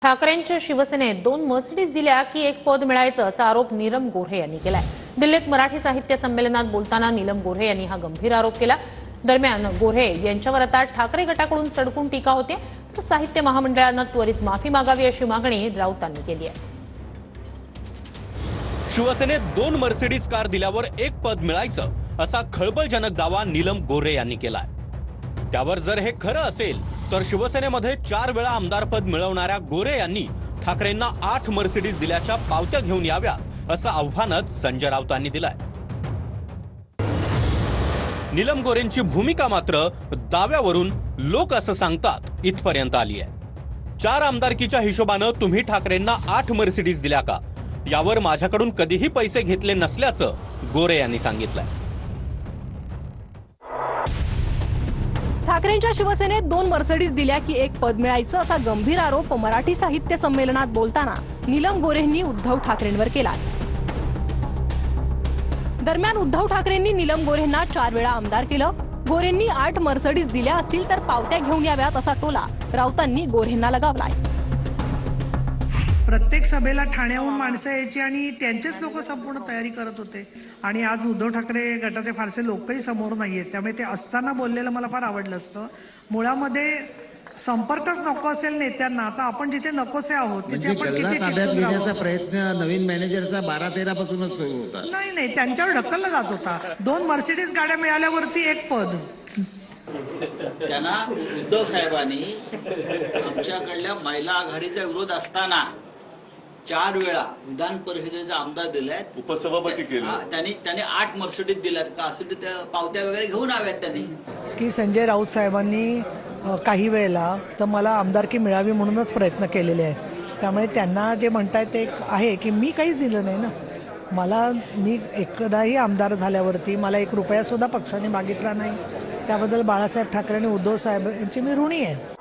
ठाकरेंच्या शिवसेनेत 2 मर्सिडीज दिल्या की एक पद मिळायचं असा आरोप नीलम गोऱ्हे यांनी केलाय। दिल्लीत मराठी साहित्य संमेलनात बोलताना नीलम गोऱ्हे यांनी हा गंभीर आरोप केला। दरम्यान गोऱ्हे यांच्यावर आता ठाकरे गटाकडून सडकून टीका होते, तर साहित्य महामंडळानं त्वरित माफी मागावी अशी मागणी राऊतांनी केली आहे। शिवसेनेत 2 मर्सिडीज कार दिल्यावर एक पद मिळायचं असा खळबळजनक दावा नीलम गोऱ्हे यांनी केलाय। त्यावर जर हे खरं असेल तर शिवसेनेमध्ये 4 वेळा आमदार पद मिळवणाऱ्या गोऱ्हे यांनी ठाकरेंना 8 मर्सिडीज दिल्याच्या पावत्या घेऊन याव्या असं आव्हानच संजय राऊतांनी दिलंय। नीलम गोऱ्हेंची भूमिका मात्र दाव्यावरून लोक असं सांगतात इथपर्यंत आली आहे। 4 आमदारकीच्या हिशोबानं तुम्ही ठाकरेंना 8 मर्सिडीज दिल्या का, यावर माझ्याकडून कधीही पैसे घेतले नसल्याचं गोऱ्हे यांनी सांगितलंय। ठाकरेंच्या शिवसेनेत 2 मर्सिडीज दिल्या की एक पद मिळायचं असा गंभीर आरोप मराठी साहित्य संमेलनात बोलताना नीलम गोऱ्हेंनी उद्धव ठाकरेंवर केला। दरम्यान उद्धव ठाकरेंनी नीलम गोऱ्हेंना 4 वेळा आमदार केलं। गोऱ्हेंनी 8 मर्सिडीज दिल्या असतील तर पावत्या घेऊन याव्यात असा टोला राऊतांनी गोऱ्हेंना लगावलाय। प्रत्येक सभेला ठाण्याहून माणसं यायची आणि त्यांचेच लोक संपूर्ण तयारी करत होते आणि आज उद्धव ठाकरे गटाचे फारसे लोकही समोर नाहीयेत, त्यामुळे ते असताना बोललेलं मला फार आवडलं असतं। मुळामध्ये संपर्कच नको असेल नेत्यांना, आता आपण जिथे नकोसे आहोत तिथे आपण किती ताब्यात घेण्याचा प्रयत्न नवीन मॅनेजरचा 12-13 पासूनच सुरू होता। नाही त्यांच्यावर ढकलला जात होता। 2 मर्सिडीज गाड्या मिळाल्यावरती एक पद। त्यांना उद्धव साहेबांनी आमच्याकडल्या महिला आघाडीचा विरोध असताना 4 वेळा विधान परिषदेचा आमदार दिलाय, उपसभापती केलं। त्यांनी 8 मर्सिडीज दिल्यात का, असेल त्या पावत्या वगैरे घेऊन आव्यात त्यांनी की संजय राऊत साहेबांनी काही वेळेला तर मला आमदारकी मिळावी म्हणूनच प्रयत्न केलेले आहेत। त्यामुळे त्यांना जे म्हणतायत ते आहे की मी काहीच दिलं नाही ना, मी एकदाही आमदार झाल्यावरती मला 1 रुपया सुद्धा पक्षाने मागितला नाही। त्याबद्दल बाळासाहेब ठाकरे आणि उद्धव साहेब यांची मी ऋणी आहे।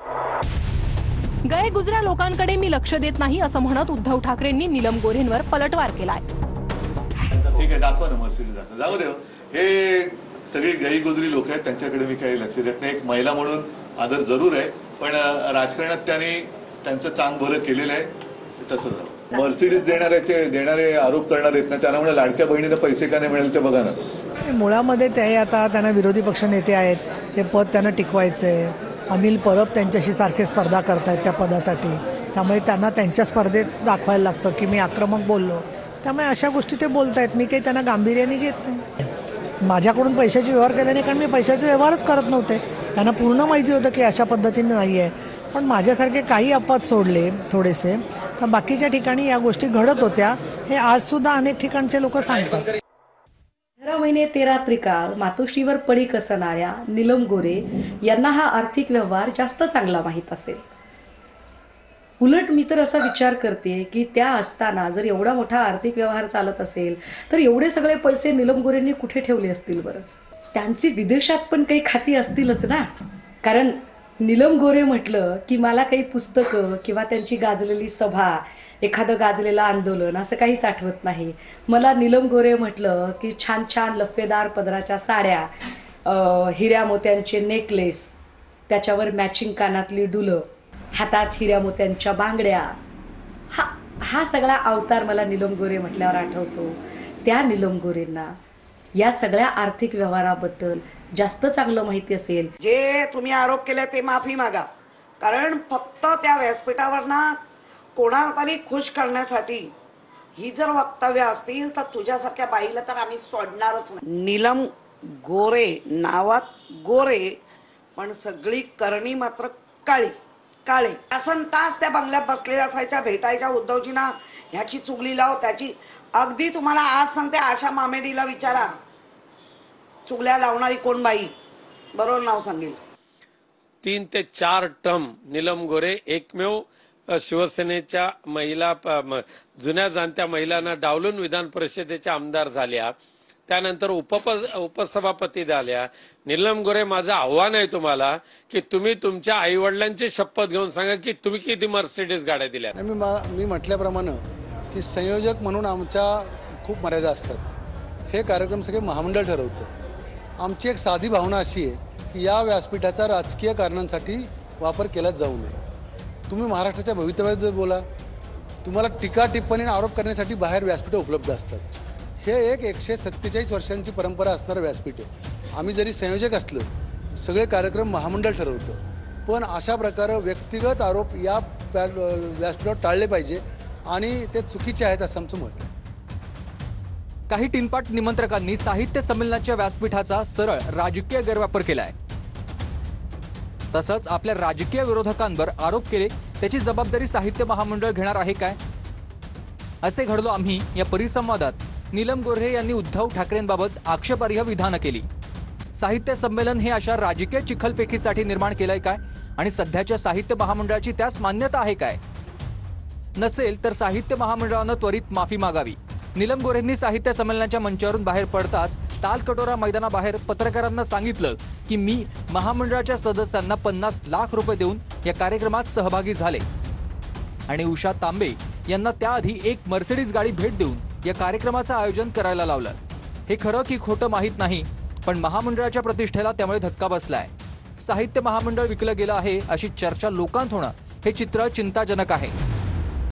गए गुजऱ्या लोकांकडे मी लक्ष देत नाही असं म्हणत उद्धव ठाकरेंनी नीलम गोऱ्हेंवर पलटवार केलाय। ठीक आहे, दाखवा ना मर्सिडीज दाखवा, जाऊ दे। हे सगळी गई गुजरी लोक आहेत, त्यांच्याकडे मी काही लक्ष देत नाही। एक महिला म्हणून आदर जरूर आहे, पण राजकारणात त्यांनी त्यांचं चांग भरं केलेलं आहे, तसंच मर्सिडीज देणारे आरोप करणार आहेत ना, त्यांना म्हणा लाडक्या बहिणीला पैसे का नाही मिळेल ते बघा ना। मुळामध्ये ते आता त्यांना विरोधी पक्ष नेते आहेत, ते पद त्यांना टिकवायचंय। अनिल परब त्यांच्याशी सारखे स्पर्धा करतायत त्या पदासाठी, त्यामुळे त्यांना त्यांच्या स्पर्धेत दाखवायला लागतं की मी आक्रमक बोललो, त्यामुळे अशा गोष्टी ते बोलतायत। मी काही त्यांना गांभीर्याने घेत नाही। माझ्याकडून पैशाचे व्यवहार केले नाही, कारण मी पैशाचे व्यवहारच करत नव्हते। त्यांना पूर्ण माहिती होतं की अशा पद्धतीने नाही आहे, पण माझ्यासारखे काही अपवाद सोडले थोडेसे, तर बाकीच्या ठिकाणी या गोष्टी घडत होत्या। हे आजसुद्धा अनेक ठिकाणचे लोक सांगतात। 13 महिने 13 त्रिकाळ मातोश्रीवर पडी कसणाऱ्या नीलम गोऱ्हे यांना हा आर्थिक व्यवहार जास्त चांगला माहीत असेल। उलट मी तर असा विचार करते की त्या असताना जर एवढा मोठा आर्थिक व्यवहार चालत असेल तर एवढे सगळे पैसे नीलम गोऱ्हेंनी कुठे ठेवले असतील बरं? त्यांची विदेशात पण काही खाती असतीलच ना, कारण नीलम गोऱ्हे म्हटलं की मला काही पुस्तकं किंवा त्यांची गाजलेली सभा, एखादं गाजलेलं आंदोलन असं काहीच आठवत नाही। मला नीलम गोऱ्हे म्हटलं की छान छान लफेदार पदराच्या साड्या, हिऱ्या मोत्यांचे नेकलेस, त्याच्यावर मॅचिंग कानातली डुलं, हातात हिऱ्या मोत्यांच्या बांगड्या, हा सगळा अवतार मला नीलम गोऱ्हे म्हटल्यावर आठवतो। त्या नीलम गोऱ्हेंना या सगळ्या आर्थिक व्यवहाराबद्दल जास्त चांगलं माहिती असेल। जे तुम्ही आरोप केले ते माफी मागा, कारण फक्त त्या व्यासपीठावर ना कोणाला तरी खुश करण्यासाठी ही जर वक्तव्य असतील तर तुझ्यासारख्या बाईला तर आम्ही सोडणारच नाही। नीलम गोऱ्हे नावात गोरे, पण सगळी करणी मात्र काळे। तासन तास त्या बंगल्यात बसलेल्या असायच्या, भेटायच्या उद्धवजींना, ह्याची चुगली लाव त्याची। अगदी तुम्हाला आज सांगते, आशा मामेडीला विचारा चुगल्या लावणारी कोण बाई, बरोबर नाव सांगेल। 3 ते 4 टर्म नीलम गोऱ्हे एकमेव शिवसेनेच्या महिला जुन्या जाणत्या महिलांना डावलून विधान परिषदेच्या आमदार झाल्या, त्यानंतर उपसभापती झाल्या। नीलम गोऱ्हे, माझं आव्हान आहे तुम्हाला की तुम्ही तुमच्या आई वडिलांची शपथ घेऊन सांगा की तुम्ही किती मर्सिडीज गाड्या दिल्या। मी म्हटल्याप्रमाणे की संयोजक म्हणून आमच्या खूप मर्यादा असतात। हे कार्यक्रम सगळे महामंडळ ठरवतं। आमची एक साधी भावना अशी आहे की या व्यासपीठाचा राजकीय कारणांसाठी वापर केला जाऊ नये। तुम्ही महाराष्ट्राच्या भवितव्याबद्दल बोला, तुम्हाला टीका टिप्पणी आणि आरोप करण्यासाठी बाहेर व्यासपीठं उपलब्ध असतात. हे एक 147 वर्षांची परंपरा असणारं व्यासपीठ आहे. आम्ही जरी संयोजक असलो, सगळे कार्यक्रम महामंडळ ठरवतं, पण अशा प्रकारे व्यक्तिगत आरोप या व्यासपीठावर टाळले पाहिजे आणि ते चुकीचे आहेत असं आमचं मत आहे. काही टिनपाट निमंत्रकांनी साहित्य संमेलनाच्या व्यासपीठाचा सरळ राजकीय गैरवापर केलाय. तसंच आपल्या राजकीय विरोधकांवर आरोप केले त्याची जबाबदारी साहित्य महामंडळ घेणार आहे काय? असे घडलो आम्ही या परिसंवादात नीलम गोऱ्हे यांनी उद्धव ठाकरेंबाबत आक्षेपार्ह विधानं केली. साहित्य संमेलन हे अशा राजकीय चिखलफेकीसाठी निर्माण केलंय काय आणि सध्याच्या साहित्य महामंडळाची त्यास मान्यता आहे काय? नसेल तर साहित्य महामंडळानं त्वरित माफी मागावी. नीलम गोऱ्हेंनी साहित्य संमेलनाच्या मंचावरून बाहेर पडताच तालकटोरा मैदानाबाहेर पत्रकारांना सांगितलं की मी महामंडळाच्या सदस्यांना 50 लाख रुपये देऊन या कार्यक्रमात सहभागी झाले आणि उषा तांबे यांना त्याआधी एक मर्सिडीज गाडी भेट देऊन या कार्यक्रमाचं आयोजन करायला लावलं. हे खरं की खोटं माहीत नाही, पण महामंडळाच्या प्रतिष्ठेला त्यामुळे धक्का बसलाय. साहित्य महामंडळ विकलं गेलं आहे अशी चर्चा लोकांत होणं हे चित्र चिंताजनक आहे.